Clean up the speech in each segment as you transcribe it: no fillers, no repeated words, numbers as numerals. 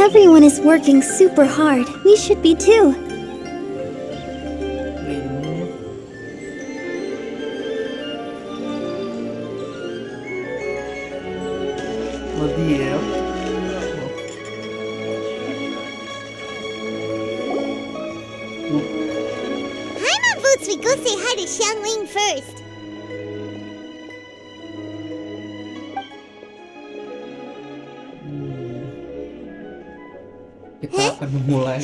Everyone is working super hard. We should be too. Paimon votes we go say hi to Xiangling first. Kita akan memulai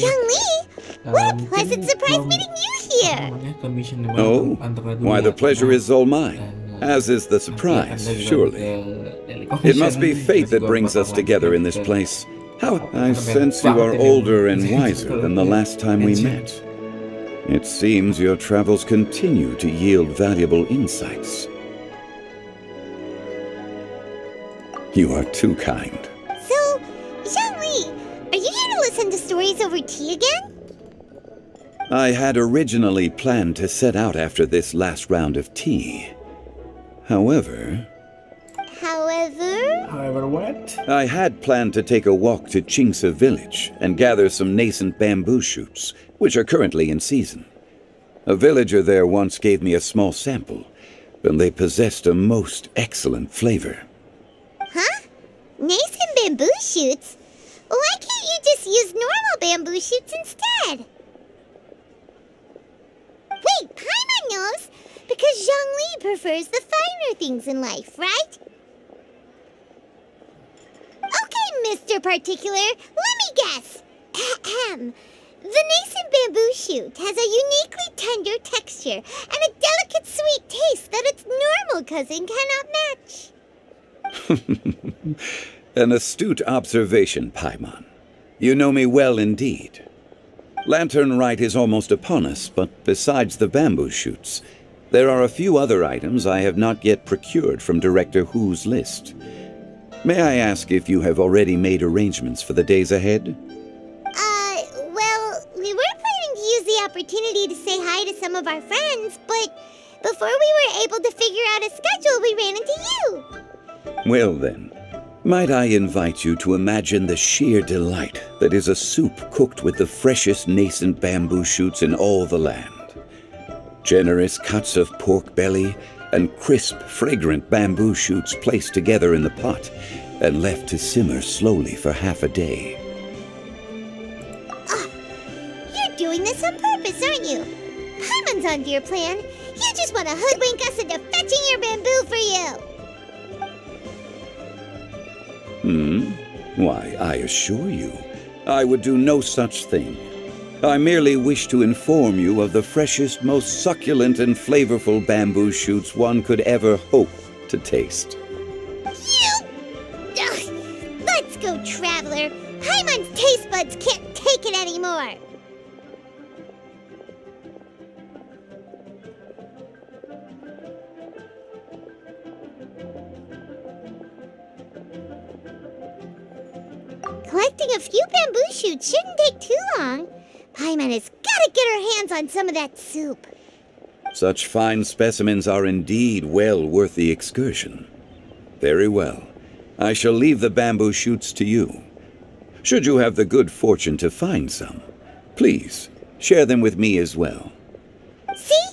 What a pleasant surprise meeting you here! Oh, why the pleasure is all mine, as is the surprise, surely. It must be fate that brings us together in this place. How I sense you are older and wiser than the last time we met. It seems your travels continue to yield valuable insights. You are too kind. So, Xiangli, are you here to listen to stories over tea again? I had originally planned to set out after this last round of tea. However, what? I had planned to take a walk to Qingse village and gather some nascent bamboo shoots, which are currently in season. A villager there once gave me a small sample, and they possessed a most excellent flavor. Huh? Nascent bamboo shoots? Why can't you just use normal bamboo shoots instead? Wait, Paimon knows! Because Zhongli prefers the finer things in life, right? Okay, Mr. Particular, let me guess. Ahem. The nascent bamboo shoot has a uniquely tender texture and a delicate sweet taste that its normal cousin cannot match. An astute observation, Paimon. You know me well indeed. Lantern Rite is almost upon us, but besides the bamboo shoots, there are a few other items I have not yet procured from Director Hu's list. May I ask if you have already made arrangements for the days ahead? Well, we were planning to use the opportunity to say hi to some of our friends, but before we were able to figure out a schedule, we ran into you. Well then, might I invite you to imagine the sheer delight that is a soup cooked with the freshest nascent bamboo shoots in all the land. Generous cuts of pork belly and crisp, fragrant bamboo shoots placed together in the pot and left to simmer slowly for half a day. Oh, you're doing this on purpose, aren't you? Paimon's onto your plan. You just want to hoodwink us into fetching your bamboo for you. Why, I assure you, I would do no such thing. I merely wish to inform you of the freshest, most succulent and flavorful bamboo shoots one could ever hope to taste. Let's go, Traveler. Paimon's taste buds can't take it anymore. Collecting a few bamboo shoots shouldn't take too long. Paimon has got to get her hands on some of that soup. Such fine specimens are indeed well worth the excursion. Very well. I shall leave the bamboo shoots to you. Should you have the good fortune to find some, please share them with me as well. See?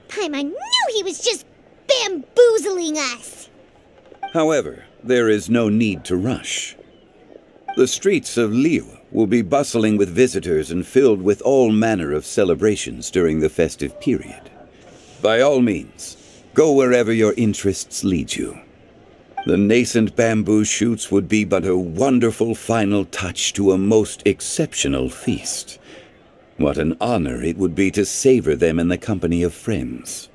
Paimon knew he was just bamboozling us. However, there is no need to rush. The streets of Liu will be bustling with visitors and filled with all manner of celebrations during the festive period. By all means, go wherever your interests lead you. The nascent bamboo shoots would be but a wonderful final touch to a most exceptional feast. What an honor it would be to savor them in the company of friends.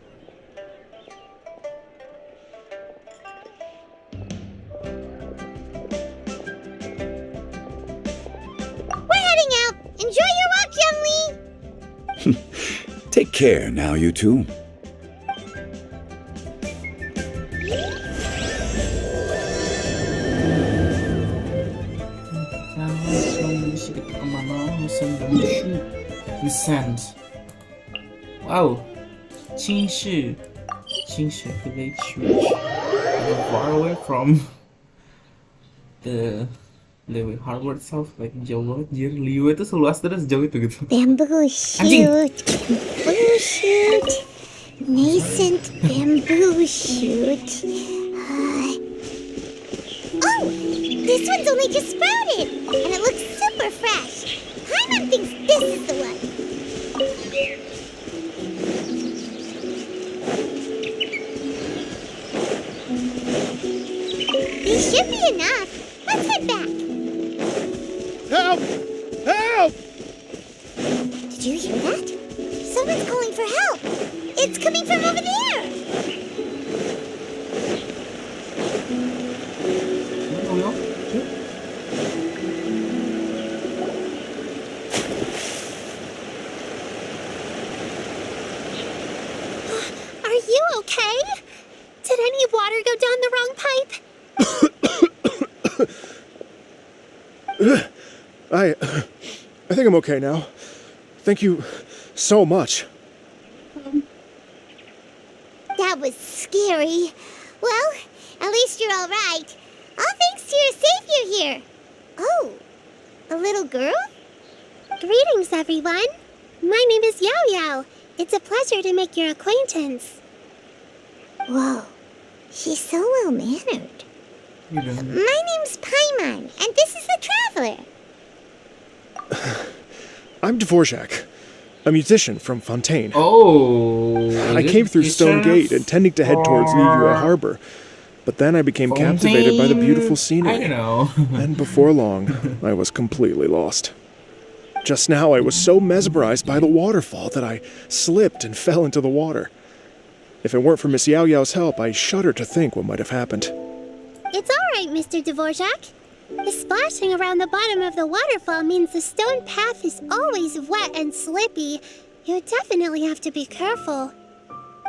Enjoy your walk, Youngly! Take care now, you two. Descent. Wow. Qingshi village, which is far away from the Liyue Harbor itself like jauh banget jir. Liyue itu seluas terus jauh itu gitu. Bamboo shoot, bamboo shoot, nascent bamboo shoot. Oh, this one's only just sprouted, and it looks super fresh. Paimon thinks this is the one. These should be enough. Let's head back. Help! Help! Did you hear that? Someone's calling for help. It's coming from over there. Oh ya? Are you okay? Did any water go down the wrong pipe? I think I'm okay now. Thank you so much. That was scary. Well, at least you're all right. All thanks to your savior here. Oh, a little girl? Greetings, everyone. My name is Yao Yao. It's a pleasure to make your acquaintance. Whoa, she's so well-mannered. Gitu. My name's Paimon, and this is the Traveler. I'm Dvorak, a musician from Fontaine. Oh. I came through Stone Gate intending to head towards Liyue Harbor, but then I became captivated by the beautiful I scenery. know. And before long, I was completely lost. Just now, I was so mesmerized by the waterfall that I slipped and fell into the water. If it weren't for Miss Yao Yao's help, I shudder to think what might have happened. It's all right, Mr. Dvorak. The splashing around the bottom of the waterfall means the stone path is always wet and slippy. You definitely have to be careful.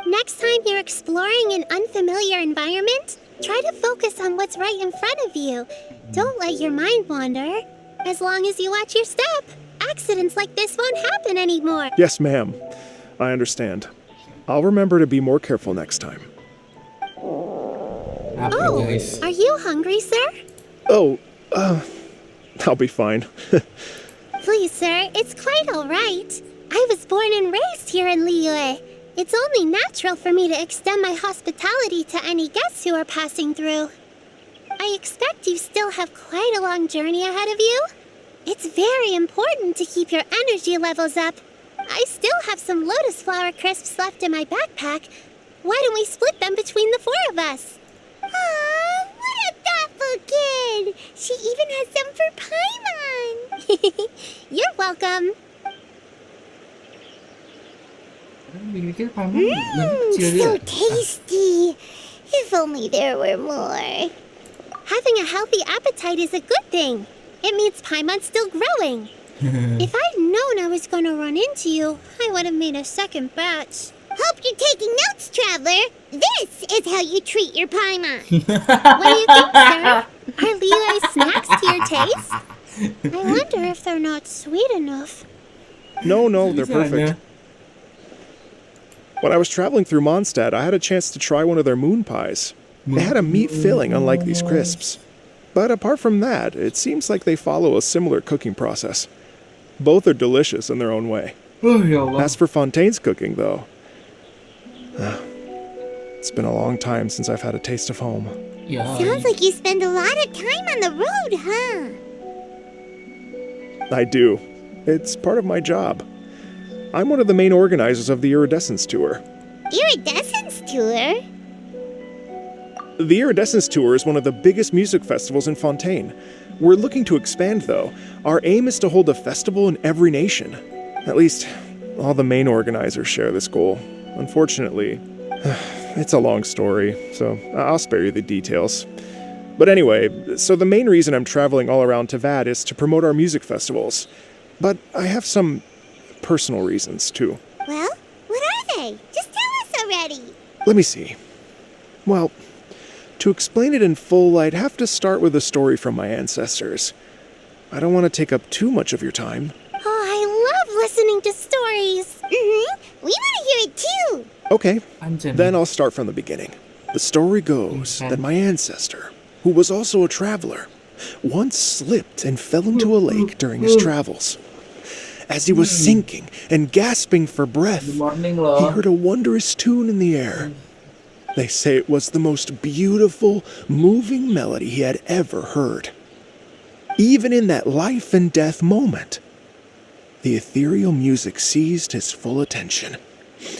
Next time you're exploring an unfamiliar environment, try to focus on what's right in front of you. Don't let your mind wander. As long as you watch your step, accidents like this won't happen anymore. Yes, ma'am. I understand. I'll remember to be more careful next time. Apa Oh, guys? are you hungry, sir? Oh, I'll be fine. Please, sir, it's quite all right. I was born and raised here in Liyue. It's only natural for me to extend my hospitality to any guests who are passing through. I expect you still have quite a long journey ahead of you. It's very important to keep your energy levels up. I still have some lotus flower crisps left in my backpack. Why don't we split them between the four of us? Aw, what a thoughtful kid! She even has some for Paimon! You're welcome. Pikir Paimon lebih kecil So dia. tasty. If only there were more. Having a healthy appetite is a good thing. It means Paimon's still growing. If I'd known I was going to run into you, I would have made a second batch. Hope you're taking notes, Traveler. This is how you treat your Paimon. What do you think, sir? Are Liyue snacks to your taste? I wonder if they're not sweet enough. No, they're Bisa perfect. aja. When I was traveling through Mondstadt, I had a chance to try one of their moon pies. They had a meat filling, unlike these crisps. But apart from that, it seems like they follow a similar cooking process. Both are delicious in their own way. Ya Allah. As for Fontaine's cooking, though, it's been a long time since I've had a taste of home. Ya. Sounds like you spend a lot of time on the road, huh? I do. It's part of my job. I'm one of the main organizers of the Iridescence Tour. Iridescence tour? The Iridescence Tour is one of the biggest music festivals in Fontaine. We're looking to expand, though. Our aim is to hold a festival in every nation. At least, all the main organizers share this goal. Unfortunately, it's a long story, so I'll spare you the details. But anyway, so the main reason I'm traveling all around Tavad is to promote our music festivals. But I have some personal reasons, too. Well, what are they? Just tell us already. Let me see. Well, to explain it in full, I'd have to start with a story from my ancestors. I don't want to take up too much of your time. Oh, I love listening to stories. We want to hear it too. Okay, Anjay. then I'll start from the beginning. The story goes that my ancestor, who was also a traveler, once slipped and fell into a lake during his travels. As he was sinking and gasping for breath, Good morning he loh. heard a wondrous tune in the air. They say it was the most beautiful, moving melody he had ever heard. Even in that life and death moment, the ethereal music seized his full attention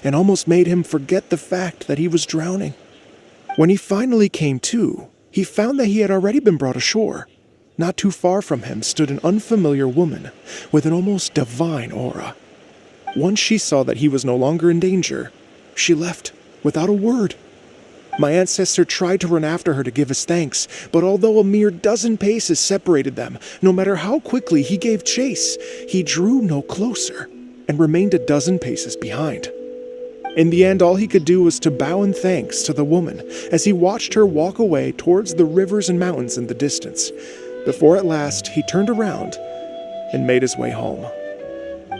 and almost made him forget the fact that he was drowning. When he finally came to, he found that he had already been brought ashore. Not too far from him stood an unfamiliar woman with an almost divine aura. Once she saw that he was no longer in danger, she left without a word. My ancestor tried to run after her to give his thanks, but although a mere dozen paces separated them, no matter how quickly he gave chase, he drew no closer and remained a dozen paces behind. In the end, all he could do was to bow in thanks to the woman as he watched her walk away towards the rivers and mountains in the distance, before at last he turned around and made his way home.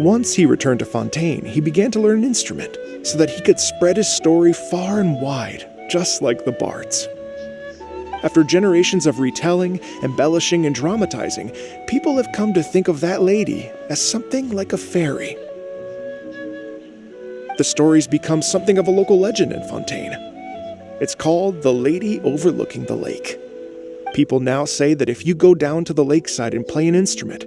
Once he returned to Fontaine, he began to learn an instrument so that he could spread his story far and wide, just like the bards. After generations of retelling, embellishing, and dramatizing, people have come to think of that lady as something like a fairy. The story's become something of a local legend in Fontaine. It's called The Lady Overlooking the Lake. People now say that if you go down to the lakeside and play an instrument,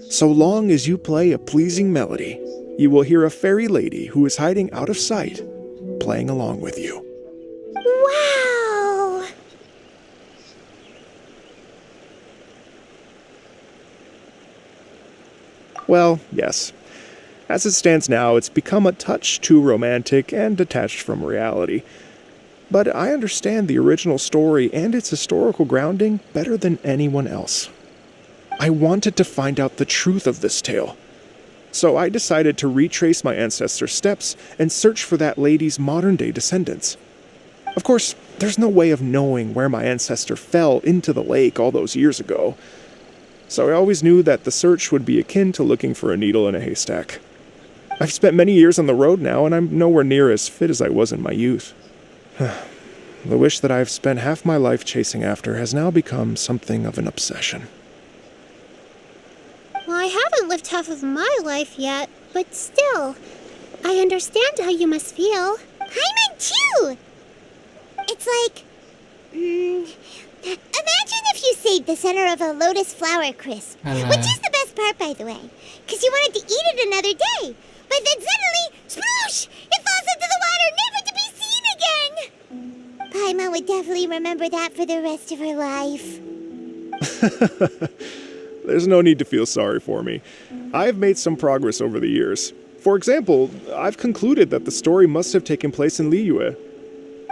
so long as you play a pleasing melody, you will hear a fairy lady who is hiding out of sight, playing along with you. Wow! Well, yes. As it stands now, it's become a touch too romantic and detached from reality. But I understand the original story and its historical grounding better than anyone else. I wanted to find out the truth of this tale. So I decided to retrace my ancestors' steps and search for that lady's modern-day descendants. Of course, there's no way of knowing where my ancestor fell into the lake all those years ago. So I always knew that the search would be akin to looking for a needle in a haystack. I've spent many years on the road now, and I'm nowhere near as fit as I was in my youth. The wish that I've spent half my life chasing after has now become something of an obsession. Well, I haven't lived half of my life yet, but still, I understand how you must feel. Paimon too! It's like... imagine if you saved the center of a lotus flower crisp, Alah. which is the best part, by the way, because you wanted to eat it another day. But then suddenly, sploosh! It falls into the water, never to be seen again! Paimon would definitely remember that for the rest of her life. There's no need to feel sorry for me. I've made some progress over the years. For example, I've concluded that the story must have taken place in Liyue.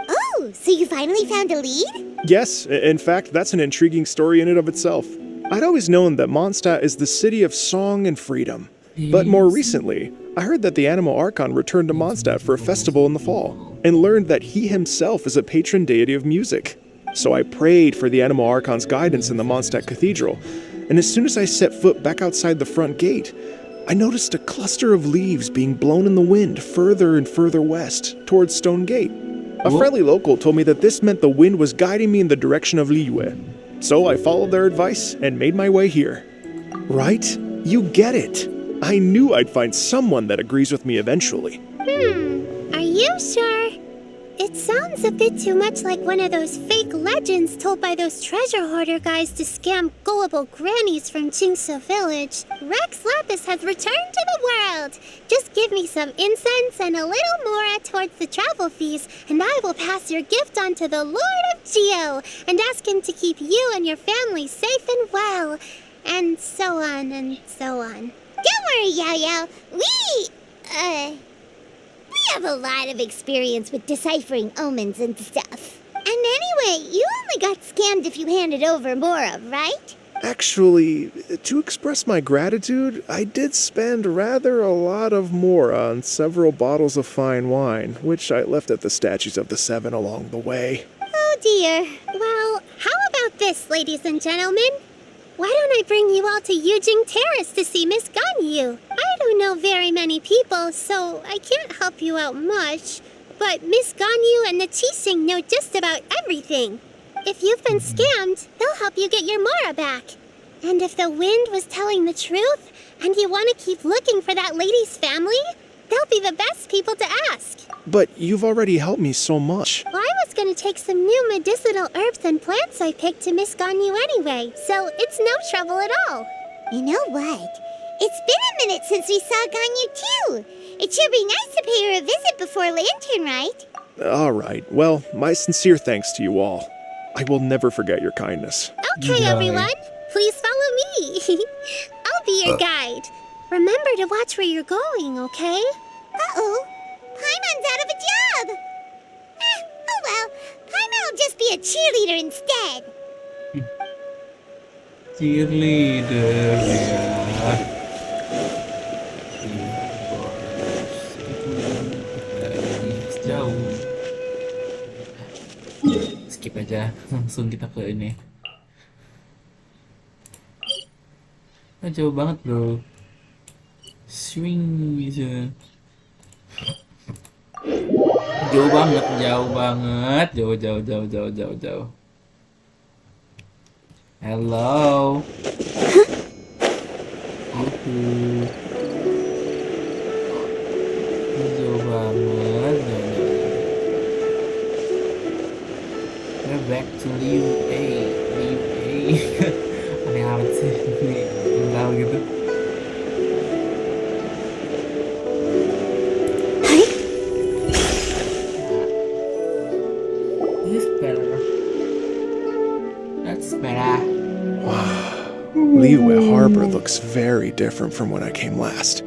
Oh, so you finally found a lead? Yes, in fact, that's an intriguing story in and of itself. I'd always known that Mondstadt is the city of song and freedom. But more recently, I heard that the Animal Archon returned to Mondstadt for a festival in the fall, and learned that he himself is a patron deity of music. So I prayed for the Animal Archon's guidance in the Mondstadt Cathedral, and as soon as I set foot back outside the front gate, I noticed a cluster of leaves being blown in the wind further and further west, towards Stone Gate. A friendly local told me that this meant the wind was guiding me in the direction of Liyue. So I followed their advice and made my way here. Right? You get it. I knew I'd find someone that agrees with me eventually. Are you sure? It sounds a bit too much like one of those fake legends told by those treasure hoarder guys to scam gullible grannies from Jingsa Village. Rex Lapis has returned to the world. Just give me some incense and a little more towards the travel fees, and I will pass your gift on to the Lord of Geo and ask him to keep you and your family safe and well. And so on and so on. Don't worry, Yao Yao. We have a lot of experience with deciphering omens and stuff. And anyway, you only got scammed if you handed over Mora, right? Actually, to express my gratitude, I did spend rather a lot of Mora on several bottles of fine wine, which I left at the Statues of the Seven along the way. Oh dear. Well, how about this, ladies and gentlemen? Why don't I bring you all to Yujing Terrace to see Miss Ganyu? I don't know very many people, so I can't help you out much. But Miss Ganyu and the Qixing know just about everything. If you've been scammed, they'll help you get your Mara back. And if the wind was telling the truth, and you want to keep looking for that lady's family, they'll be the best people to ask. But you've already helped me so much. Well, I was going to take some new medicinal herbs and plants I picked to Miss Ganyu anyway, so it's no trouble at all. You know what? It's been a minute since we saw Ganyu too. It should be nice to pay her a visit before Lantern, right? All right. Well, my sincere thanks to you all. I will never forget your kindness. Okay, Right. everyone, please follow me. I'll be your guide. Remember to watch where you're going, okay? Uh-oh. Paimon's out of a job. Oh well. Paimon will just be a cheerleader instead. Cheerleader ya. Jauh. Skip aja, langsung kita ke ini. Jauh banget bro. Swing bisa. Jauh banget, jauh. Hello. Yuhu. Jauh banget, We're back to Liu A. Aneh amat sih ini kenal gitu. This better. That's better. Liyue Harbor looks very different from when I came last.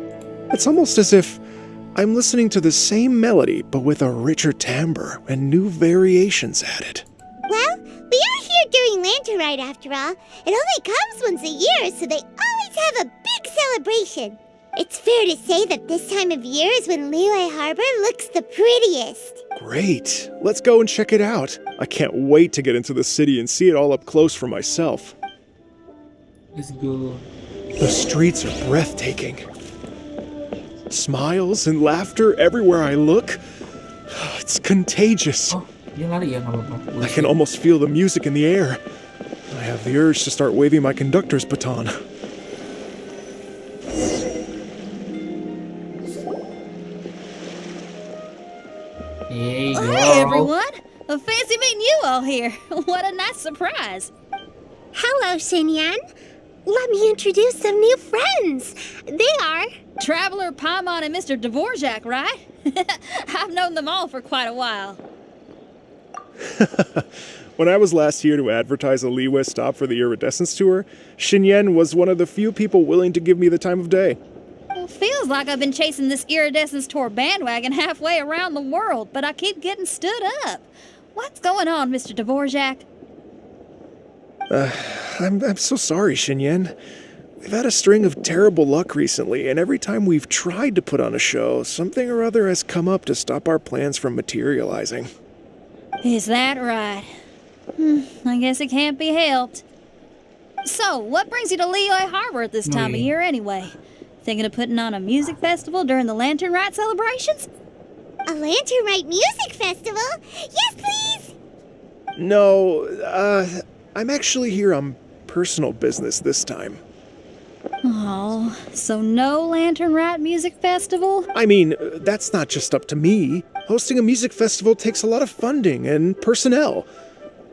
It's almost as if I'm listening to the same melody, but with a richer timbre and new variations added. Well, we are here during Lantern Rite after all. It only comes once a year, so they always have a big celebration. It's fair to say that this time of year is when Liyue Harbor looks the prettiest. Great! Let's go and check it out. I can't wait to get into the city and see it all up close for myself. Let's go. The streets are breathtaking. Smiles and laughter everywhere I look. It's contagious. Oh, dia lari ya, nggak apa-apa. I can almost feel the music in the air. I have the urge to start waving my conductor's baton. Hey, girl. Hey, everyone! Fancy meeting you all here. What a nice surprise. Hello, Xinyan. Let me introduce some new friends. They are... Traveler Paimon and Mr. Dvorak, right? I've known them all for quite a while. When I was last here to advertise a Liyue stop for the Iridescence Tour, Xinyan was one of the few people willing to give me the time of day. Well, feels like I've been chasing this Iridescence Tour bandwagon halfway around the world, but I keep getting stood up. What's going on, Mr. Dvorak? I'm so sorry, Xinyan. We've had a string of terrible luck recently, and every time we've tried to put on a show, something or other has come up to stop our plans from materializing. Is that right? I guess it can't be helped. So, what brings you to Liyue Harbor at this time of year anyway? Thinking of putting on a music festival during the Lantern Rite celebrations? A Lantern Rite music festival? Yes, please! No, I'm actually here on personal business this time. Oh, so no Lantern Rite music festival? I mean, that's not just up to me. Hosting a music festival takes a lot of funding and personnel.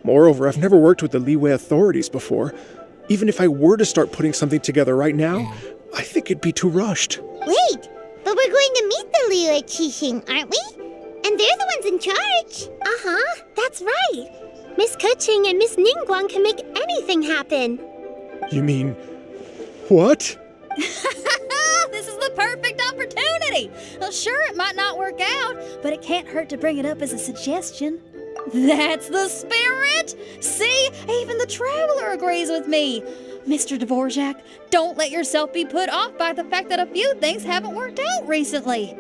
Moreover, I've never worked with the Liyue authorities before. Even if I were to start putting something together right now, I think it'd be too rushed. Wait, but we're going to meet the Liyue Qixing, aren't we? And they're the ones in charge. Uh-huh, that's right. Miss Kuching and Miss Ningguang can make anything happen. You mean... what? This is the perfect opportunity! Well, sure, it might not work out, but it can't hurt to bring it up as a suggestion. That's the spirit! See, even the Traveler agrees with me. Mr. Dvorak, don't let yourself be put off by the fact that a few things haven't worked out recently.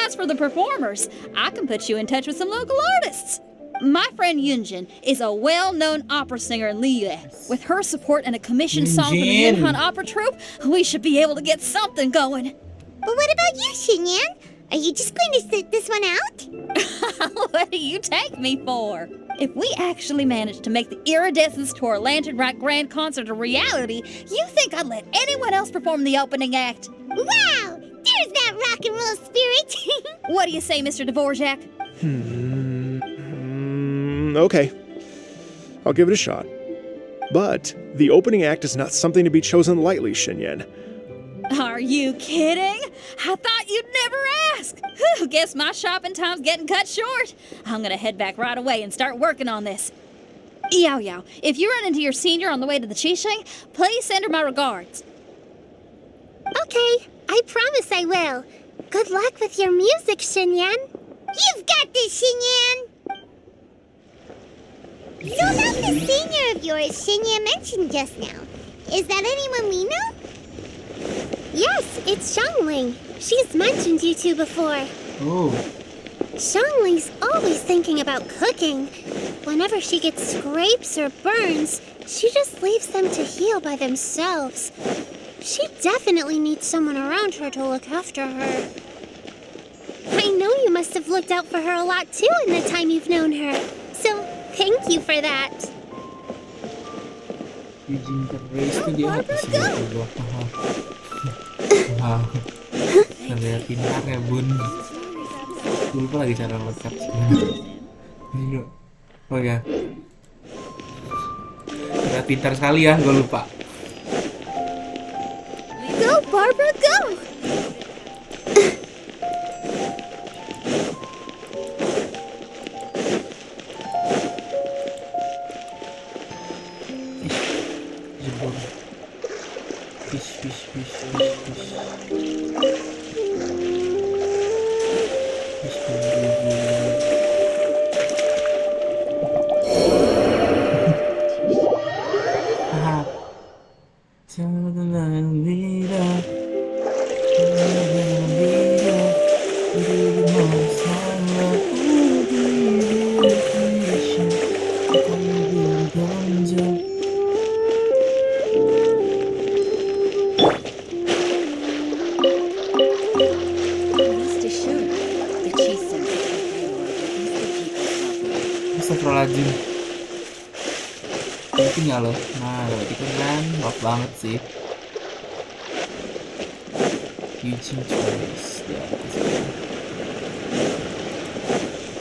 As for the performers, I can put you in touch with some local artists. My friend Yunjin is a well-known opera singer in Liyue. With her support and a commissioned song from the Yunhan Opera Troupe, we should be able to get something going. But what about you, Xinyan? Are you just going to sit this one out? What do you take me for? If we actually managed to make the Iridescence Tour Lantern Rite Grand Concert a reality, you think I'd let anyone else perform the opening act? Wow! There's that rock and roll spirit! What do you say, Mr. Dvorak? Okay. I'll give it a shot. But the opening act is not something to be chosen lightly, Xinyan. Are you kidding? I thought you'd never ask. Whew, guess my shopping time's getting cut short. I'm gonna head back right away and start working on this. Yao Yao, if you run into your senior on the way to the Qixing, please send her my regards. Okay, I promise I will. Good luck with your music, Xinyan. You've got this, Xinyan! So about the senior of yours Xinyan mentioned just now. Is that anyone we know? Yes, it's Xiangling. She's mentioned you two before. Oh, Xiangling's always thinking about cooking. Whenever she gets scrapes or burns, she just leaves them to heal by themselves. She definitely needs someone around her to look after her. I know you must have looked out for her a lot too in the time you've known her. So, thank you for that. Eugene Terrace itu dia apa sih? Wow, terlihat pintar ya bun. Gue lupa lagi cara lengkap sebenarnya. Oh ya, terlihat pintar sekali ya, gue lupa. Go, Barbara, go! Jebur. Fish. Haha. Astagfirullahaladzim. Ini tinggal loh. Nah, berarti kan maaf banget sih. Eugene Choice. Ya,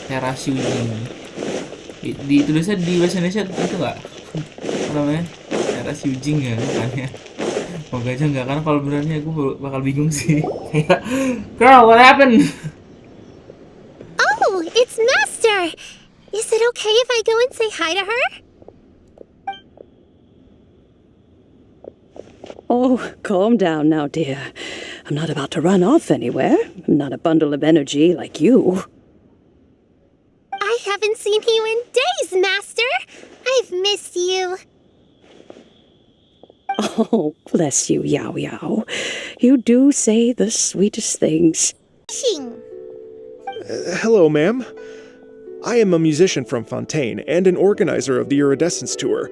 Teras Eugene. Ditulisnya di bahasa Indonesia itu nggak? Apa namanya? Teras Eugene ya makanya. Moga aja nggak, karena kalau benernya gue bakal bingung sih. Girl, what happened? Oh, it's Master! Is it okay if I go and say hi to her? Oh, calm down now, dear. I'm not about to run off anywhere. I'm not a bundle of energy like you. I haven't seen you in days, Master! I've missed you. Oh, bless you, Yao Yao. You do say the sweetest things. Hello, ma'am. I am a musician from Fontaine and an organizer of the Iridescence Tour.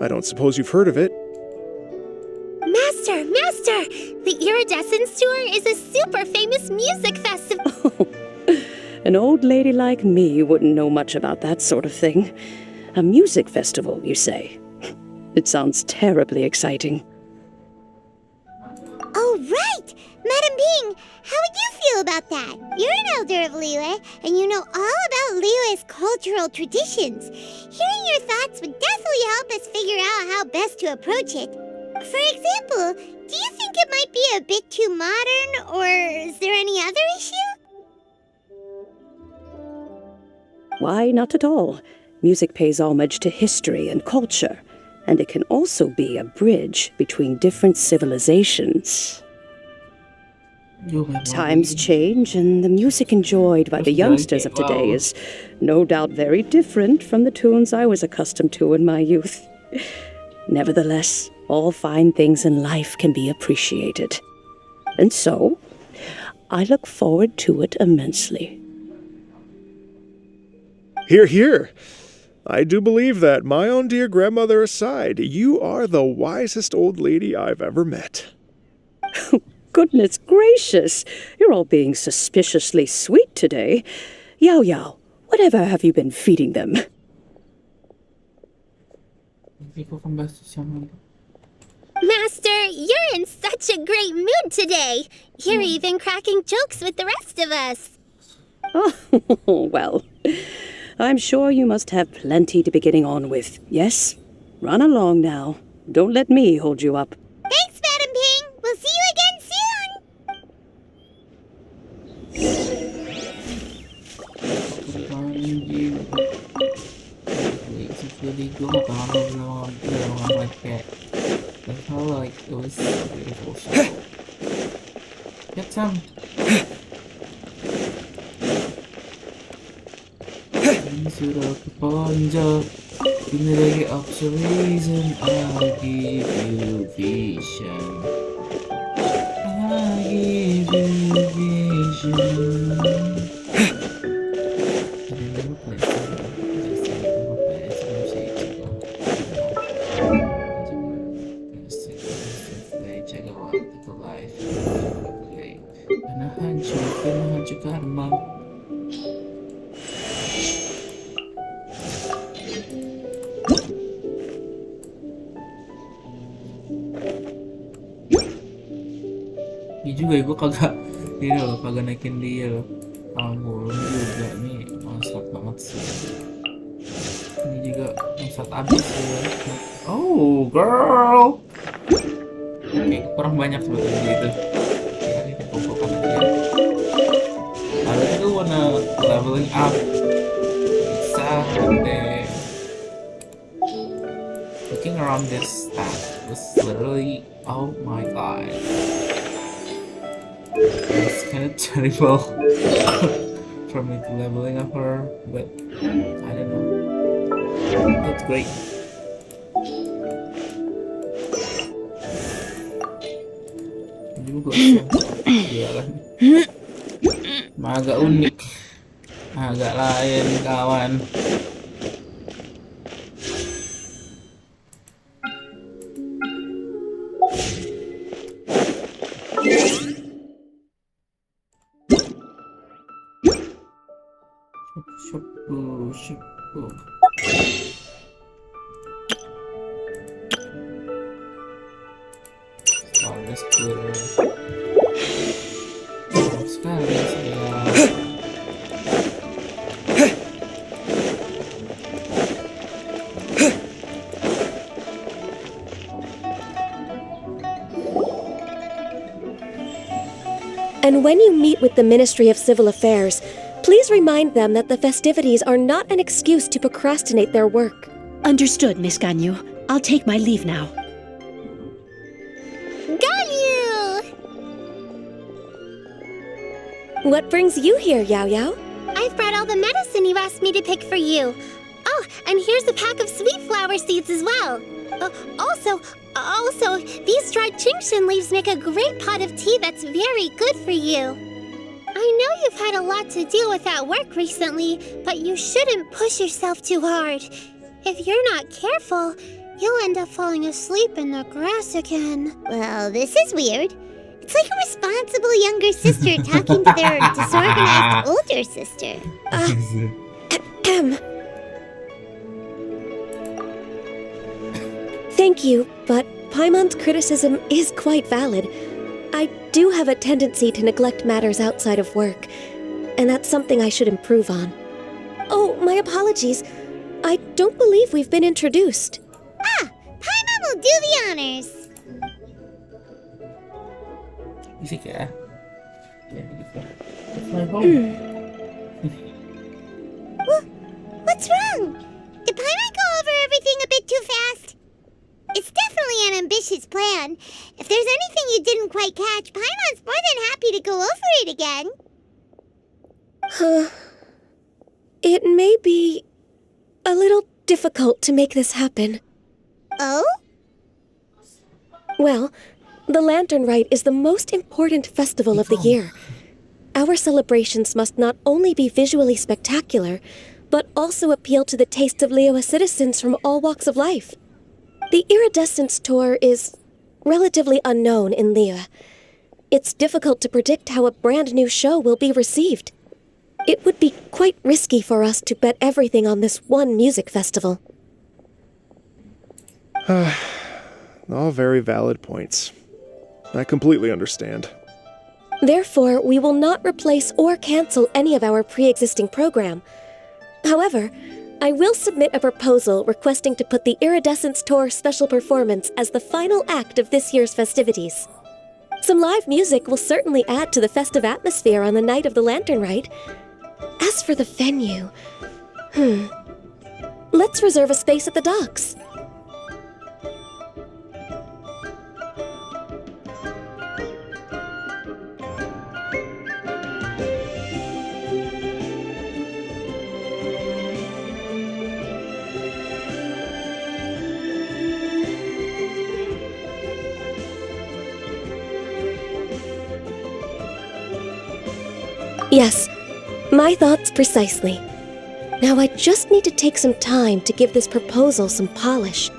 I don't suppose you've heard of it. Master! The Iridescence Tour is a super famous music festival. An old lady like me wouldn't know much about that sort of thing. A music festival, you say? It sounds terribly exciting. Oh, right! Madam Bing, how would you feel about that? You're an elder of Liyue, and you know all about Liyue's cultural traditions. Hearing your thoughts would definitely help us figure out how best to approach it. For example, do you think it might be a bit too modern, or is there any other issue? Why, not at all. Music pays homage to history and culture, and it can also be a bridge between different civilizations. Times change, and the music enjoyed by the youngsters of today is no doubt very different from the tunes I was accustomed to in my youth. Nevertheless, all fine things in life can be appreciated. And so, I look forward to it immensely. Hear, hear. I do believe that, my own dear grandmother aside, you are the wisest old lady I've ever met. Goodness gracious, you're all being suspiciously sweet today. Yao Yao, whatever have you been feeding them? Ikaw kung basta siya mag... Master, you're in such a great mood today. You're even cracking jokes with the rest of us. Oh, well, I'm sure you must have plenty to be getting on with. Yes? Run along now. Don't let me hold you up. Thanks, Madam Ping. We'll see you again soon. Basically, gue gak tahu belum like that. I felt like it was beautiful. Get some. Ini sudah keponjok. Ini lagi observation. I'll give you vision. I'll give you vision. Hancur karma. Ini juga gue kagak ini loh, kagak naikin dia loh. Belum juga nih, masak banget sih. Ini juga masak abis ya. Oh girl. Oke, kurang banyak sebetulnya gitu. Ya ini kumpulkan aja. Lalu itu wanna leveling up. Bisa deh. Looking around this stack was literally, oh my god. It's kind of terrible for me to leveling up her, but I don't know. That's great. Ini juga jualan. Agak unik, agak lain kawan. Shup. Harvest glitter. Banyak sekali saya. And when you meet with the Ministry of Civil Affairs, please remind them that the festivities are not an excuse to procrastinate their work. Understood, Miss Ganyu. I'll take my leave now. Ganyu! What brings you here, Yao Yao? I've brought all the medicine you asked me to pick for you. Oh, and here's a pack of sweet flower seeds as well. Also, these dried chingshin leaves make a great pot of tea that's very good for you. I know you've had a lot to deal with at work recently, but you shouldn't push yourself too hard. If you're not careful, you'll end up falling asleep in the grass again. Well, this is weird. It's like a responsible younger sister talking to their disorganized older sister. Thank you, but Paimon's criticism is quite valid. I do have a tendency to neglect matters outside of work, and that's something I should improve on. Oh, my apologies. I don't believe we've been introduced. Paimon will do the honors. Bisik ya. Ya gitu. It's my home. What's wrong? Did Paimon go over everything a bit too fast? It's definitely an ambitious plan. If there's anything you didn't quite catch, Paimon's more than happy to go over it again. It may be a little difficult to make this happen. Oh? Well, the Lantern Rite is the most important festival of the year. Our celebrations must not only be visually spectacular, but also appeal to the tastes of Liyue citizens from all walks of life. The Iridescence Tour is relatively unknown in Liyue. It's difficult to predict how a brand new show will be received. It would be quite risky for us to bet everything on this one music festival. All very valid points. I completely understand. Therefore, we will not replace or cancel any of our pre-existing program. However, I will submit a proposal requesting to put the Iridescence Tour special performance as the final act of this year's festivities. Some live music will certainly add to the festive atmosphere on the night of the Lantern Rite. As for the venue, let's reserve a space at the docks. Yes, my thoughts precisely. Now I just need to take some time to give this proposal some polish.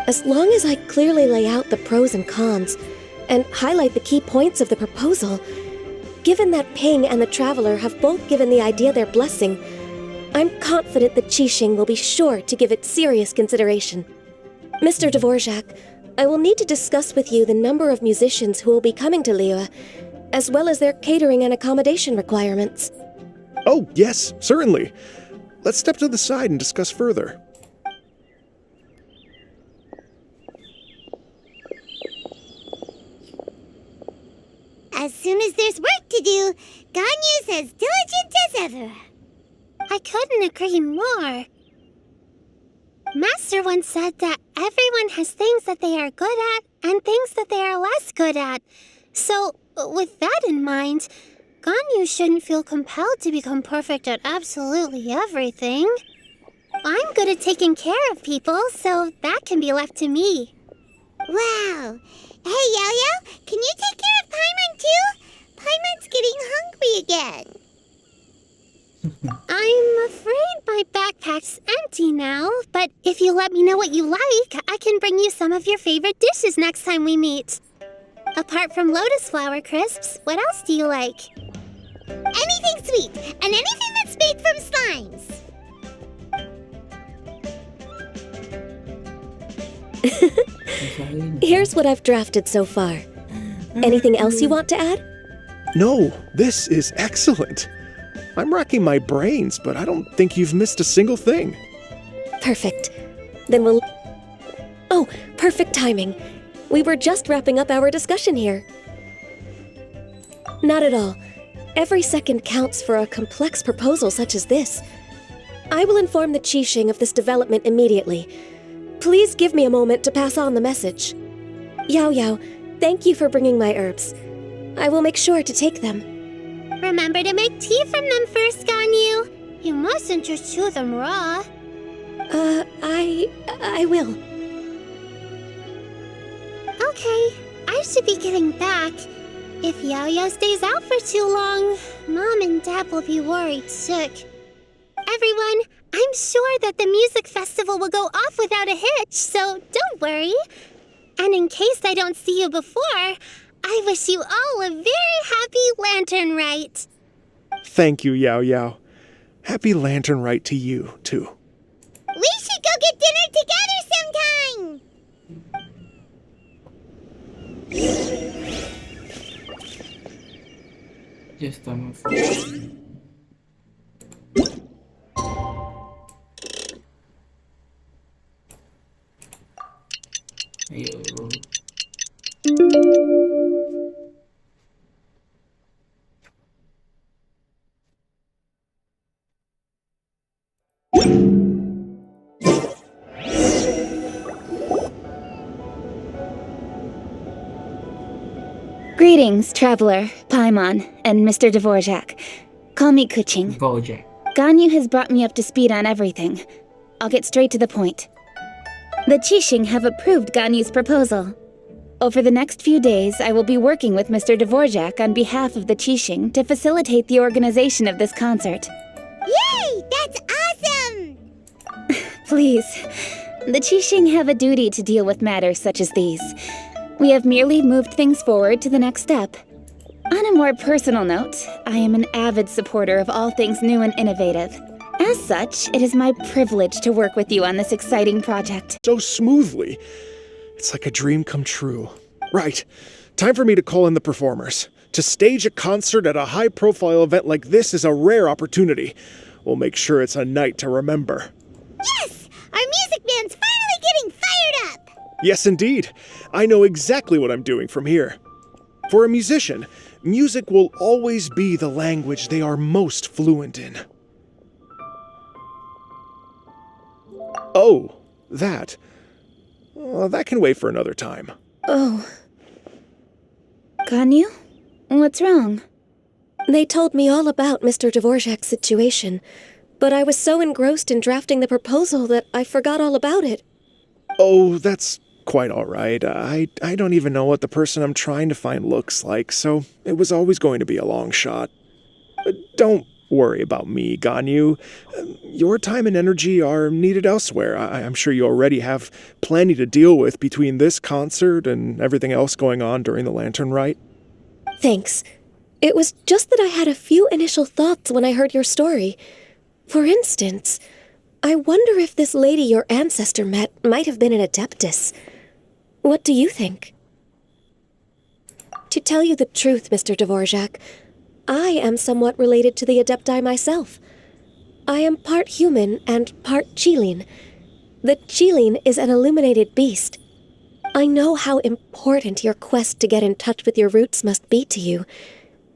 As long as I clearly lay out the pros and cons, and highlight the key points of the proposal, given that Ping and the Traveler have both given the idea their blessing, I'm confident that Qixing will be sure to give it serious consideration. Mr. Dvorak, I will need to discuss with you the number of musicians who will be coming to Liyue, as well as their catering and accommodation requirements. Oh, yes, certainly. Let's step to the side and discuss further. As soon as there's work to do, Ganyu's as diligent as ever. I couldn't agree more. Master once said that everyone has things that they are good at and things that they are less good at. So, with that in mind, Ganyu shouldn't feel compelled to become perfect at absolutely everything. I'm good at taking care of people, so that can be left to me. Wow. Hey, Yo-Yo, can you take care of Paimon too? Paimon's getting hungry again. I'm afraid my backpack's empty now, but if you let me know what you like, I can bring you some of your favorite dishes next time we meet. Apart from lotus flower crisps, what else do you like? Anything sweet, and anything that's made from slimes. Here's what I've drafted so far. Anything else you want to add? No, this is excellent. I'm racking my brains, but I don't think you've missed a single thing. Perfect. Then we'll... Oh, perfect timing. We were just wrapping up our discussion here. Not at all. Every second counts for a complex proposal such as this. I will inform the Qixing of this development immediately. Please give me a moment to pass on the message. Yao Yao, thank you for bringing my herbs. I will make sure to take them. Remember to make tea from them first, Ganyu. You mustn't just chew them raw. I will. Okay, I should be getting back. If Yao-Yao stays out for too long, Mom and Dad will be worried sick. Everyone, I'm sure that the music festival will go off without a hitch, so don't worry. And in case I don't see you before, I wish you all a very happy Lantern Rite. Thank you, Yao Yao. Happy Lantern Rite to you, too. We should go get dinner together sometime! Just tama. Ayo. Greetings, Traveler, Paimon, and Mr. Dvorak. Call me Kuching. Gojek. Ganyu has brought me up to speed on everything. I'll get straight to the point. The Qixing have approved Ganyu's proposal. Over the next few days, I will be working with Mr. Dvorak on behalf of the Qixing to facilitate the organization of this concert. Yay! That's awesome! Please, the Qixing have a duty to deal with matters such as these. We have merely moved things forward to the next step. On a more personal note, I am an avid supporter of all things new and innovative. As such, it is my privilege to work with you on this exciting project. So smoothly. It's like a dream come true. Right. Time for me to call in the performers. To stage a concert at a high-profile event like this is a rare opportunity. We'll make sure it's a night to remember. Yes! Our music man's finally getting fired up! Yes, indeed. I know exactly what I'm doing from here. For a musician, music will always be the language they are most fluent in. Oh, that. That can wait for another time. Oh. Ganyu? What's wrong? They told me all about Mr. Dvorak's situation, but I was so engrossed in drafting the proposal that I forgot all about it. Oh, that's quite all right. I don't even know what the person I'm trying to find looks like, so it was always going to be a long shot. Don't worry about me, Ganyu. Your time and energy are needed elsewhere. I'm sure you already have plenty to deal with between this concert and everything else going on during the Lantern Rite. Thanks. It was just that I had a few initial thoughts when I heard your story. For instance, I wonder if this lady your ancestor met might have been an Adeptus. What do you think? To tell you the truth, Mr. Dvorak, I am somewhat related to the Adepti myself. I am part human and part Qilin. The Qilin is an illuminated beast. I know how important your quest to get in touch with your roots must be to you,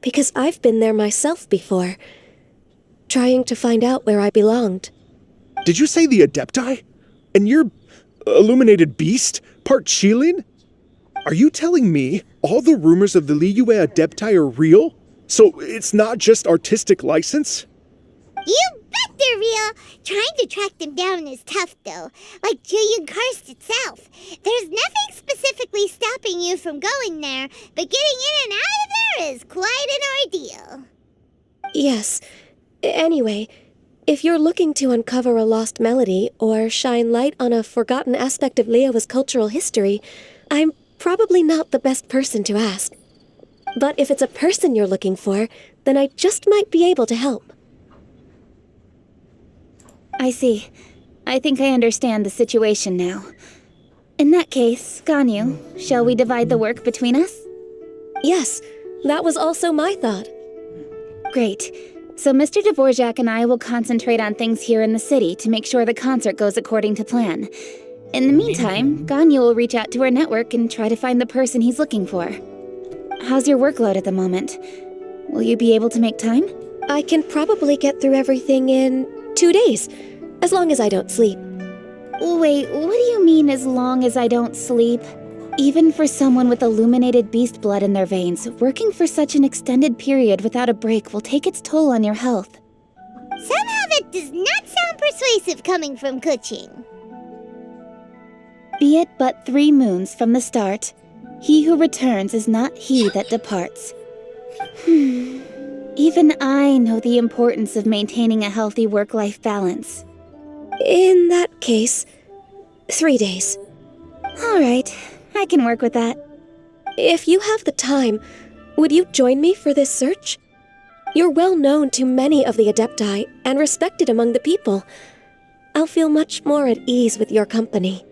because I've been there myself before, trying to find out where I belonged. Did you say the Adepti? And you're illuminated beast? Part Qilin? Are you telling me all the rumors of the Liyue Adepti are real? So it's not just artistic license? You bet they're real! Trying to track them down is tough, though. Like Julian Karst itself. There's nothing specifically stopping you from going there, but getting in and out of there is quite an ordeal. Yes. Anyway, if you're looking to uncover a lost melody or shine light on a forgotten aspect of Liyue's cultural history, I'm probably not the best person to ask. But if it's a person you're looking for, then I just might be able to help. I see. I think I understand the situation now. In that case, Ganyu, shall we divide the work between us? Yes, that was also my thought. Great. So Mr. Dvorak and I will concentrate on things here in the city to make sure the concert goes according to plan. In the meantime, Ganyu will reach out to our network and try to find the person he's looking for. How's your workload at the moment? Will you be able to make time? I can probably get through everything in 2 days, as long as I don't sleep. Wait, what do you mean as long as I don't sleep? Even for someone with illuminated beast blood in their veins, working for such an extended period without a break will take its toll on your health. Somehow that does not sound persuasive coming from Kuching. Be it but 3 moons from the start, he who returns is not he that departs. Even I know the importance of maintaining a healthy work-life balance. In that case, 3 days. All right, I can work with that. If you have the time, would you join me for this search? You're well known to many of the Adepti and respected among the people. I'll feel much more at ease with your company.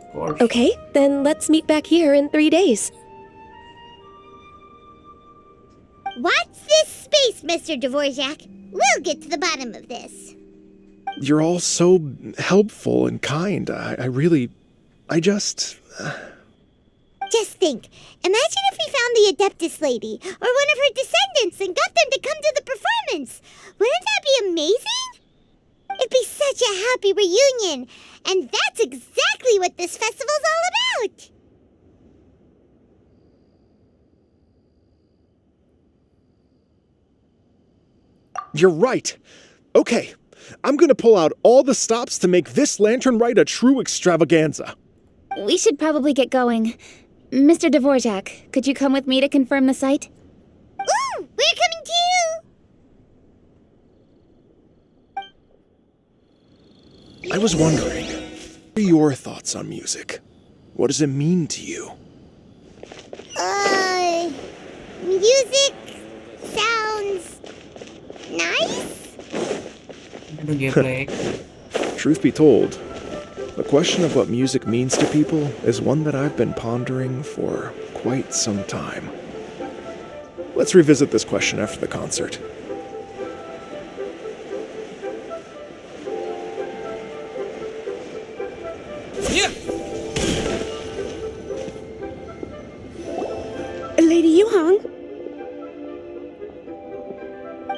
Of course. Okay, then let's meet back here in 3 days. Watch this space, Mr. Dvorak. We'll get to the bottom of this. You're all so helpful and kind. Just think, imagine if we found the Adeptus lady, or one of her descendants, and got them to come to the performance. Wouldn't that be amazing? It'd be such a happy reunion, and that's exactly what this festival's all about. You're right. Okay, I'm gonna pull out all the stops to make this Lantern Rite a true extravaganza. We should probably get going. Mr. Dvorak, could you come with me to confirm the site? Ooh, we're coming too! I was wondering, what are your thoughts on music? What does it mean to you? music sounds nice? Aduh, geblek. Truth be told, the question of what music means to people is one that I've been pondering for quite some time. Let's revisit this question after the concert. Lady Yuhang?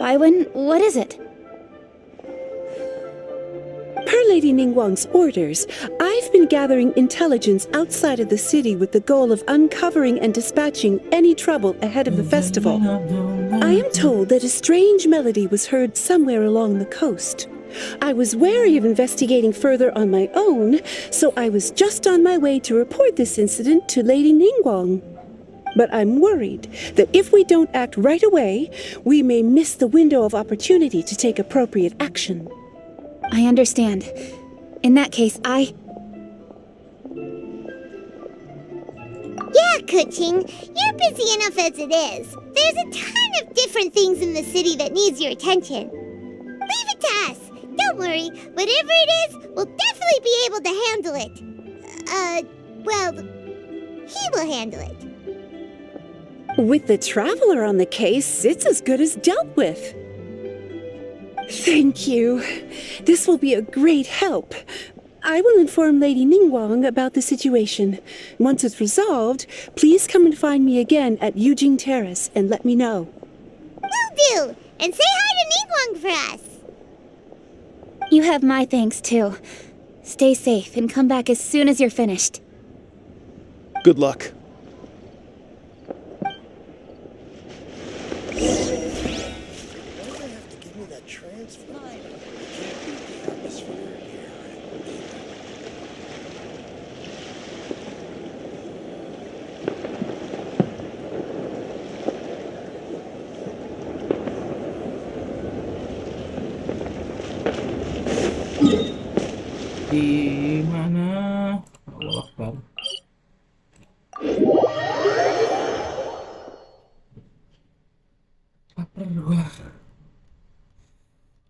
Baiwen, what is it? Per Lady Ningguang's orders, I've been gathering intelligence outside of the city with the goal of uncovering and dispatching any trouble ahead of the festival. I am told that a strange melody was heard somewhere along the coast. I was wary of investigating further on my own, so I was just on my way to report this incident to Lady Ningguang. But I'm worried that if we don't act right away, we may miss the window of opportunity to take appropriate action. I understand. In that case, Yeah, Kuching, you're busy enough as it is. There's a ton of different things in the city that needs your attention. Leave it to us. Don't worry, whatever it is, we'll definitely be able to handle it. Well, he will handle it. With the traveler on the case, it's as good as dealt with. Thank you. This will be a great help. I will inform Lady Ningguang about the situation. Once it's resolved, please come and find me again at Yujing Terrace and let me know. Will do. And say hi to Ningguang for us. you have my thanks too. Stay safe and come back as soon as you're finished. Good luck. Di mana? Allah Akbar. Lapar gua.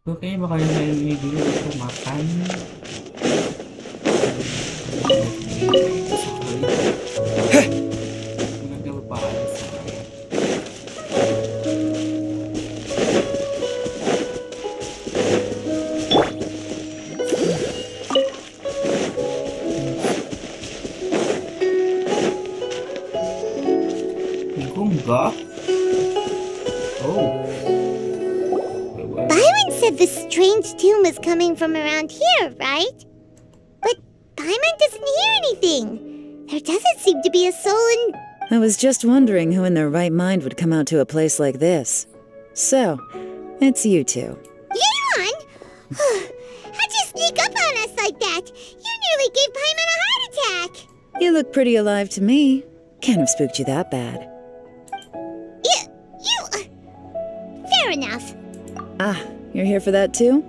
Gua kayaknya bakal main ini dulu untuk makan. Nanti kelupaan. Oh. Byron said the strange tune was coming from around here, right? But Byron doesn't hear anything. There doesn't seem to be a soul in... I was just wondering who in their right mind would come out to a place like this. So, it's you two. Yeon! How'd you sneak up on us like that? You nearly gave Paimon a heart attack! You look pretty alive to me. Can't have spooked you that bad. Fair enough. Ah, you're here for that too?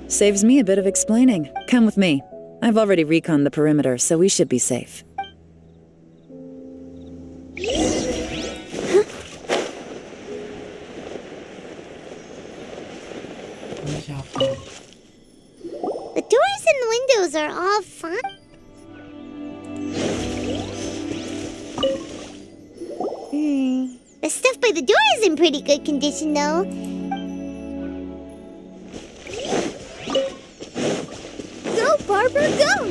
Saves me a bit of explaining. Come with me. I've already reconned the perimeter, so we should be safe. The doors and windows are all fine. The stuff by the door is in pretty good condition, though. Go, Barbara, go!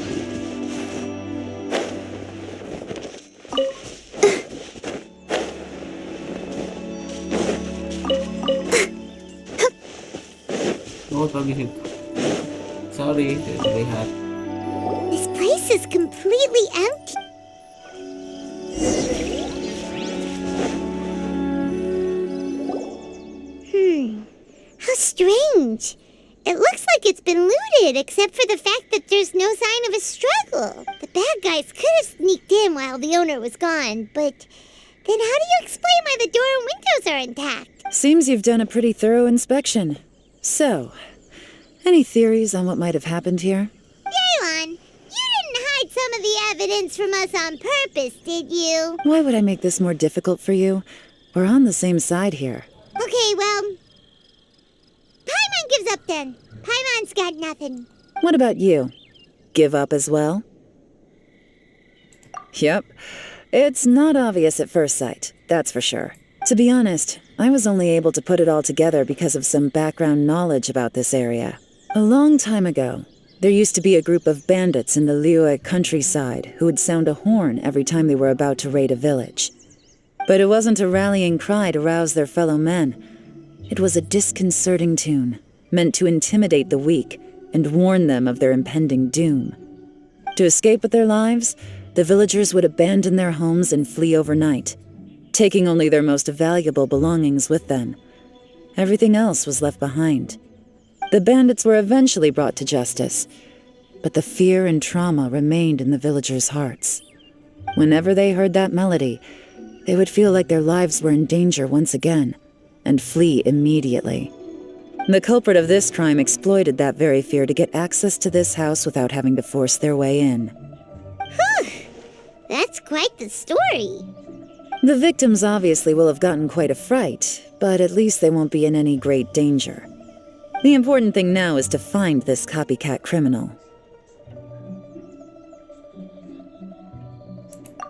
Oh, pagi situ. Sorry, tidak terlihat. This place is completely empty. How strange. It looks like it's been looted, except for the fact that there's no sign of a struggle. The bad guys could have sneaked in while the owner was gone, but then how do you explain why the door and windows are intact? Seems you've done a pretty thorough inspection. So, any theories on what might have happened here? Yeon, you didn't hide some of the evidence from us on purpose, did you? Why would I make this more difficult for you? We're on the same side here. Okay, well, Paimon gives up then. Paimon's got nothing. What about you? Give up as well? Yep. It's not obvious at first sight, that's for sure. To be honest, I was only able to put it all together because of some background knowledge about this area. A long time ago, there used to be a group of bandits in the Liyue countryside who would sound a horn every time they were about to raid a village. But it wasn't a rallying cry to rouse their fellow men. It was a disconcerting tune, meant to intimidate the weak and warn them of their impending doom. To escape with their lives, the villagers would abandon their homes and flee overnight, taking only their most valuable belongings with them. Everything else was left behind. The bandits were eventually brought to justice, but the fear and trauma remained in the villagers' hearts. Whenever they heard that melody, they would feel like their lives were in danger once again, and flee immediately. The culprit of this crime exploited that very fear to get access to this house without having to force their way in. Whew! That's quite the story. The victims obviously will have gotten quite a fright, but at least they won't be in any great danger. The important thing now is to find this copycat criminal.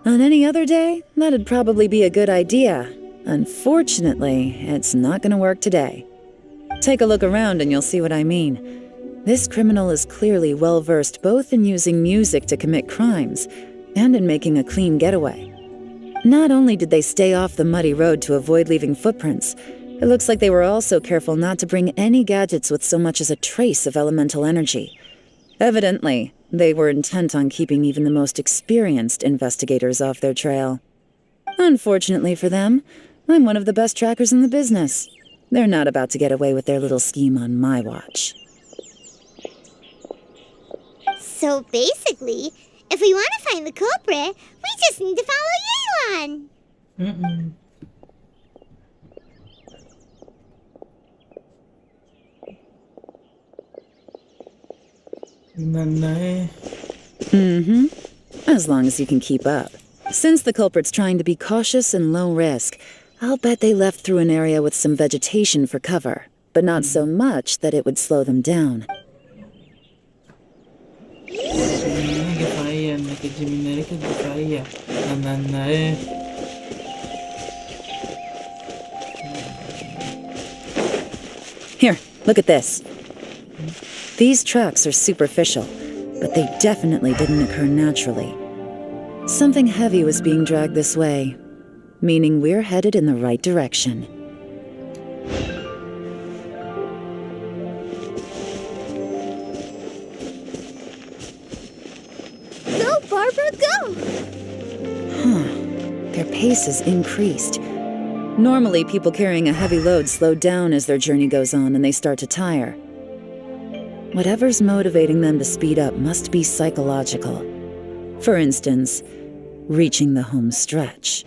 On any other day, that'd probably be a good idea. Unfortunately, it's not gonna work today. Take a look around and you'll see what I mean. This criminal is clearly well-versed both in using music to commit crimes and in making a clean getaway. Not only did they stay off the muddy road to avoid leaving footprints, it looks like they were also careful not to bring any gadgets with so much as a trace of elemental energy. Evidently, they were intent on keeping even the most experienced investigators off their trail. Unfortunately for them, I'm one of the best trackers in the business. They're not about to get away with their little scheme on my watch. So basically, if we want to find the culprit, we just need to follow Yelan. As long as you can keep up. Since the culprit's trying to be cautious and low risk, I'll bet they left through an area with some vegetation for cover, but not so much that it would slow them down. Here, look at this. These tracks are superficial, but they definitely didn't occur naturally. Something heavy was being dragged this way, meaning we're headed in the right direction. Go, Barbara, go! Their pace has increased. Normally, people carrying a heavy load slow down as their journey goes on and they start to tire. Whatever's motivating them to speed up must be psychological. For instance, reaching the home stretch.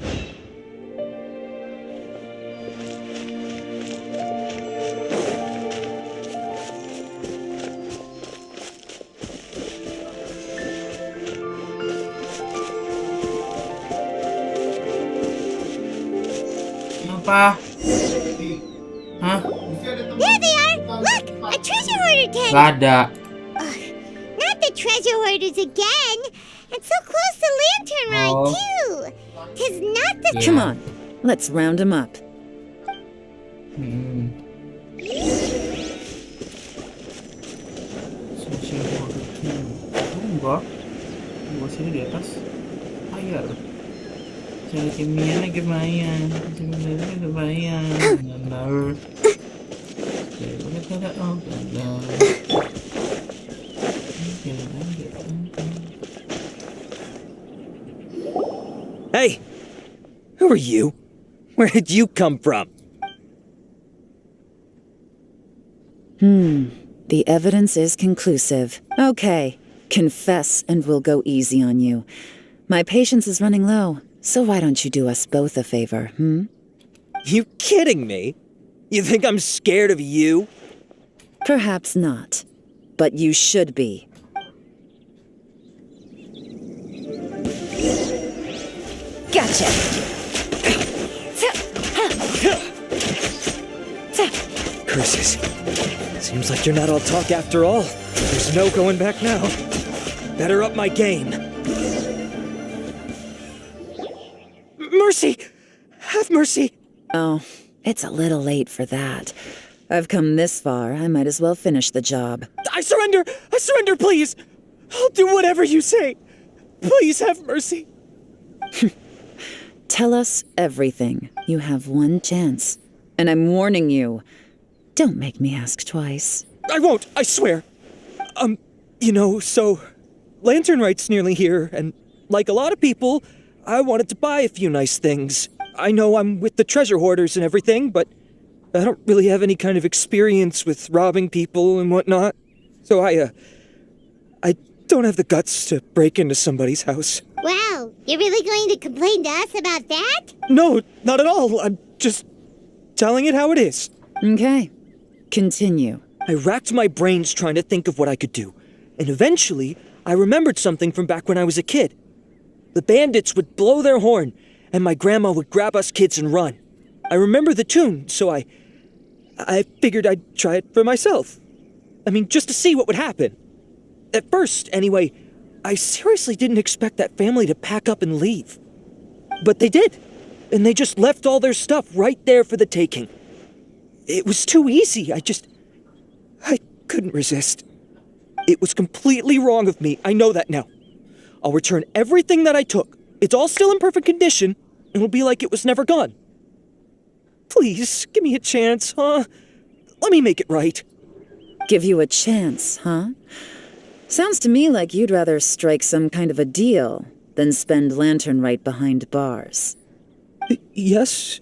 Apa? Hah? There they are! Look! A treasure hoarder tent! Gak ada. Not the treasure hoarders again! It's so close to Lantern Ride, too! 'Tis not the... Come on, let's round them up. Enggak. Gua sini di atas. Air. Cara kimianya lumayan. Sebenarnya lumayan. Benar. Hey! Who are you? Where did you come from? The evidence is conclusive. Okay, confess and we'll go easy on you. My patience is running low, so why don't you do us both a favor, You kidding me? You think I'm scared of you? Perhaps not, but you should be. Gotcha! curses. Seems like you're not all talk after all. There's no going back now. Better up my game. Mercy! Have mercy! Oh, it's a little late for that. I've come this far, I might as well finish the job. I surrender! I surrender, please! I'll do whatever you say. Please have mercy. Tell us everything. You have one chance. And I'm warning you. Don't make me ask twice. I won't, I swear. So Lantern Right's nearly here, and like a lot of people, I wanted to buy a few nice things. I know I'm with the treasure hoarders and everything, but I don't really have any kind of experience with robbing people and whatnot. So I don't have the guts to break into somebody's house. Wow, you're really going to complain to us about that? No, not at all. I'm just telling it how it is. Okay. Continue. I racked my brains trying to think of what I could do, and eventually I remembered something from back when I was a kid. The bandits would blow their horn, and my grandma would grab us kids and run. I remember the tune, so I figured I'd try it for myself. I mean, just to see what would happen. At first, anyway, I seriously didn't expect that family to pack up and leave. But they did, and they just left all their stuff right there for the taking. It was too easy. I couldn't resist. It was completely wrong of me. I know that now. I'll return everything that I took. It's all still in perfect condition, and it'll be like it was never gone. Please, give me a chance, huh? Let me make it right. Give you a chance, huh? Sounds to me like you'd rather strike some kind of a deal than spend Lantern Right behind bars. Yes?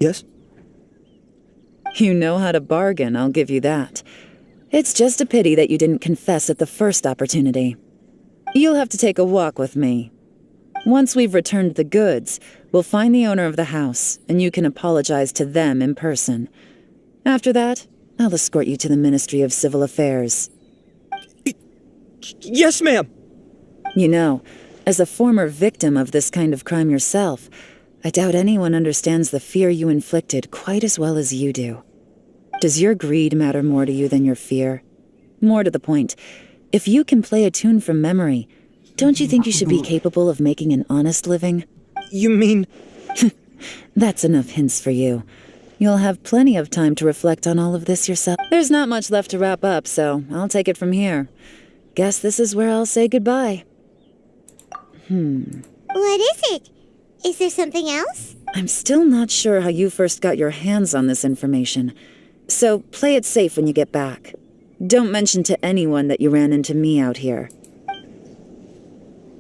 Yes? You know how to bargain, I'll give you that. It's just a pity that you didn't confess at the first opportunity. You'll have to take a walk with me. Once we've returned the goods, we'll find the owner of the house, and you can apologize to them in person. After that, I'll escort you to the Ministry of Civil Affairs. Yes, ma'am! You know, as a former victim of this kind of crime yourself, I doubt anyone understands the fear you inflicted quite as well as you do. Does your greed matter more to you than your fear? More to the point, if you can play a tune from memory, don't you think you should be capable of making an honest living? You mean... That's enough hints for you. You'll have plenty of time to reflect on all of this yourself. There's not much left to wrap up, so I'll take it from here. Guess this is where I'll say goodbye. What is it? Is there something else? I'm still not sure how you first got your hands on this information, so play it safe when you get back. Don't mention to anyone that you ran into me out here.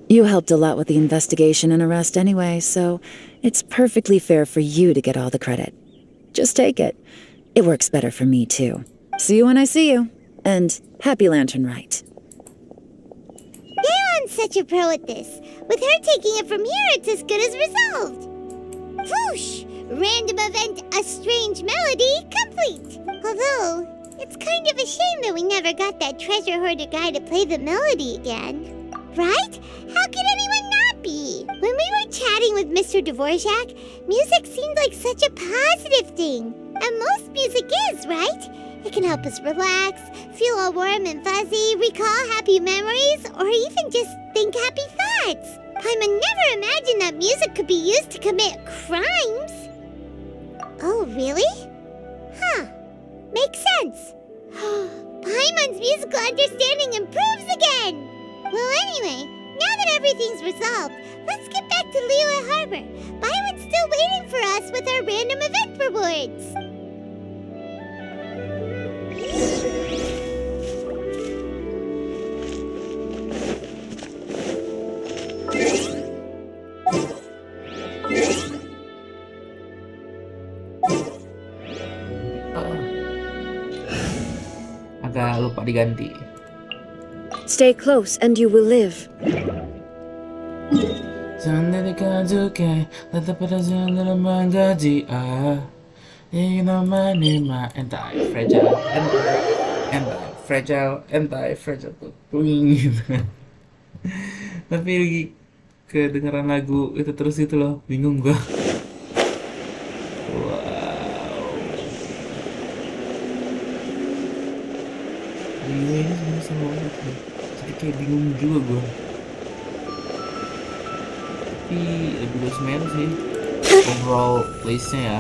You helped a lot with the investigation and arrest anyway, so it's perfectly fair for you to get all the credit. Just take it. It works better for me, too. See you when I see you. And happy Lantern Right. Leon's such a pro at this. With her taking it from here, it's as good as resolved. Whoosh! Random event, a strange melody, complete. Although, it's kind of a shame that we never got that treasure hoarder guy to play the melody again. Right? How could anyone not be? When we were chatting with Mr. Dvorak, music seemed like such a positive thing. And most music is, right? It can help us relax, feel all warm and fuzzy, recall happy memories, or even just think happy thoughts. Paimon never imagined that music could be used to commit crimes. Oh, really? Huh. Makes sense. Paimon's musical understanding improves again. Well, anyway, now that everything's resolved, let's get back to Liyue Harbor. Byron's still waiting for us with our random event rewards. Agak lupa diganti. Stay close and you will live. Jangan dikajuke, tetap pada jangan menggaji you know my name, anti-fragile, anti-fragile queen gitu kan. Tapi lagi kedengeran lagu itu terus itu loh, bingung gua. Wow. Iya ini sebenarnya seru banget nih. Jadi kayak bingung juga gue. Tapi lebih gue semen sih overall place-nya ya.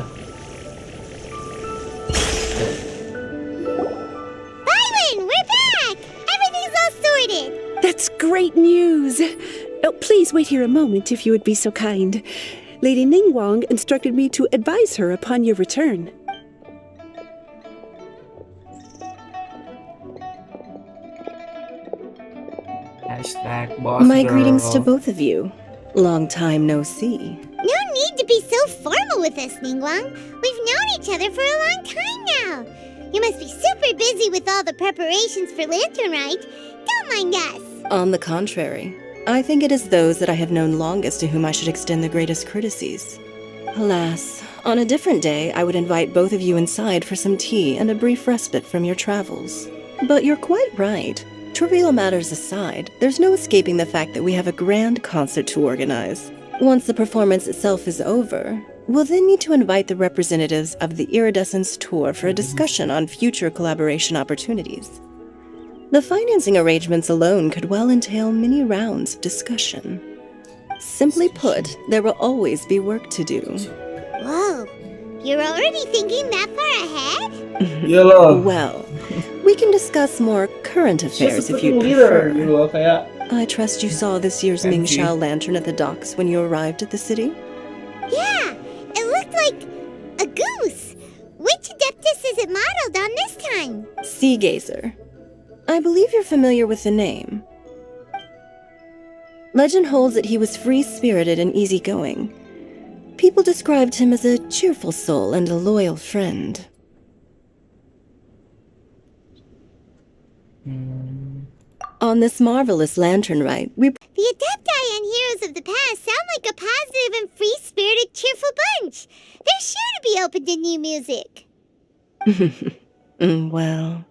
Byron, we're back! Everything's all sorted! That's great news! Oh, please wait here a moment if you would be so kind. Lady Ningguang instructed me to advise her upon your return. Hashtag boss My girl. greetings to both of you. Long time no see. No need to be so formal with us, Ningguang. We've known each other for a long time now. You must be super busy with all the preparations for Lantern Rite. Don't mind us. On the contrary, I think it is those that I have known longest to whom I should extend the greatest courtesies. Alas, on a different day, I would invite both of you inside for some tea and a brief respite from your travels. But you're quite right. Trivial matters aside, there's no escaping the fact that we have a grand concert to organize. Once the performance itself is over, we'll then need to invite the representatives of the Iridescence Tour for a discussion on future collaboration opportunities. The financing arrangements alone could well entail many rounds of discussion. Simply put, there will always be work to do. Whoa, you're already thinking that far ahead? Iyalah. Well, we can discuss more current affairs if you prefer. prefer. Kayak I trust you saw this year's Thank Mingxiao you. lantern at the docks when you arrived at the city? Yeah, it looked like a goose. Which Adeptus is it modeled on this time? Sea Gazer. I believe you're familiar with the name. Legend holds that he was free-spirited and easygoing. People described him as a cheerful soul and a loyal friend. On this marvelous lantern rite, we The Adepti and heroes of the past sound like a positive and free-spirited, cheerful bunch. They're sure to be open to new music. Well,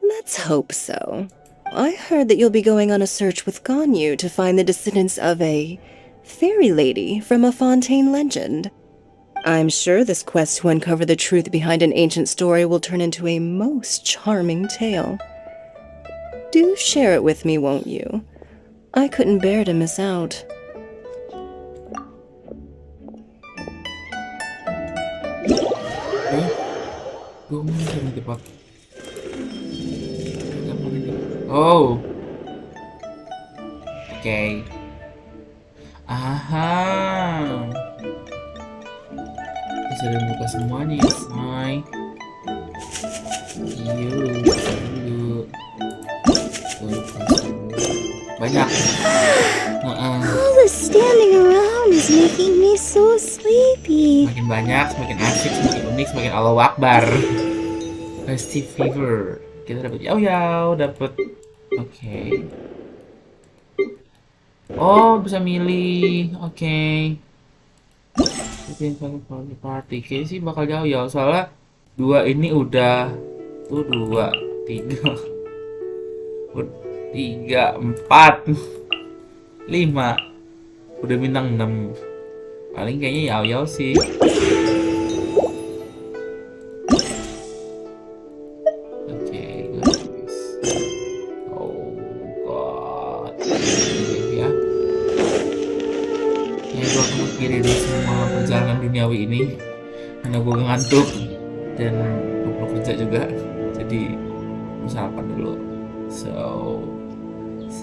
let's hope so. I heard that you'll be going on a search with Ganyu to find the descendants of a fairy lady from a Fontaine legend. I'm sure this quest to uncover the truth behind an ancient story will turn into a most charming tale. Do share it with me, won't you? I couldn't bear to miss out. gue mau cari tempat. Oh. Oke. Aha. Bisa dibuka semuanya ya, say. Yuk, buka dulu. Banyak. All the standing around is making me so sleepy. Semakin banyak, semakin asik, semakin unik, semakin Allahu Akbar. Festive Fever. Kita dapat yau-yau, dapat. Oke. Oh, bisa milih. Oke. Party. Kayaknya sih bakal yau-yau soalnya dua ini udah tuh 2, 3, 4, 5. Udah bintang 6. Paling kayaknya yau-yau sih. Oke, guys. Oh god. Oke, ya. Ya gue akan mengakhiri dulu semua perjalanan duniawi ini karena gue ngantuk dan gue perlu kerja juga. Jadi gue sarapan dulu. So